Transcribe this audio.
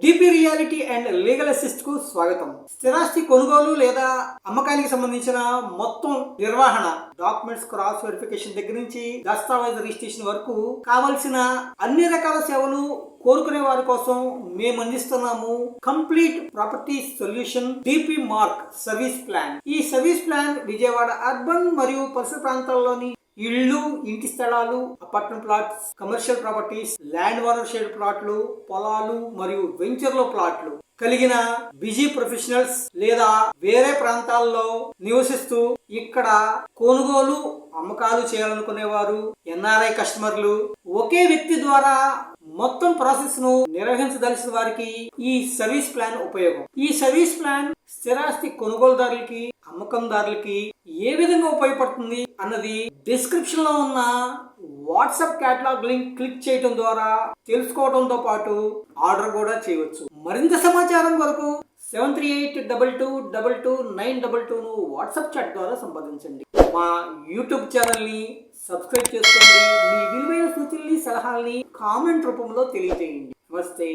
DP reality and legal assist కు స్వాగతం. స్థిరాస్తి కొనుగోలు లేదా అమ్మకానికి సంబంధించిన మొత్తం నిర్వహణ, డాక్యుమెంట్స్ క్రాస్ వెరిఫికేషన్ దగ్గర నుంచి దస్తావేజ్ రిజిస్ట్రేషన్ వరకు కావలసిన అన్ని రకాల సేవలు కోరుకునే వారి కోసం మేము అందిస్తున్నాము complete property solution DP mark service plan. ఈ సర్వీస్ ప్లాన్ విజయవాడ అర్బన్ మరియు పరిసర ప్రాంతాల్లోని ఇళ్ళు, ఇంటి స్థలాలు, apartment plots, commercial properties, land owner shade ప్లాట్లు, పొలాలు మరియు వెంచర్లో ప్లాట్లు కలిగిన బిజీ ప్రొఫెషనల్స్ లేదా వేరే ప్రాంతాల్లో నివసిస్తూ ఇక్కడ కొనుగోలు అమ్మకాలు చేయాలనుకునేవారు, ఎన్ఆర్ఐ కస్టమర్లు, ఒకే వ్యక్తి ద్వారా మొత్తం ప్రాసెస్ ను నిర్వహించదలిసిన వారికి ఈ సర్వీస్ ప్లాన్ ఉపయోగం. ఈ సర్వీస్ ప్లాన్ స్థిరాస్తి కొనుగోలుదారులకి, అమ్మకందారులకి ఏ విధంగా ఉపయోగపడుతుంది అన్నది డిస్క్రిప్షన్ లో ఉన్న వాట్సాప్ కేటలాగ్ లింక్ క్లిక్ చేయడం ద్వారా తెలుసుకోవడంతో పాటు ఆర్డర్ కూడా చేయవచ్చు. మరింత సమాచారం కొరకు 7382222922 ను వాట్సాప్ చాట్ ద్వారా సంప్రదించండి. మా యూట్యూబ్ ఛానల్ ని సబ్స్క్రైబ్ చేసుకోండి. మీ విలువైన సూచనల్ని, సలహాలని కామెంట్ రూపంలో తెలియజేయండి. నమస్తే.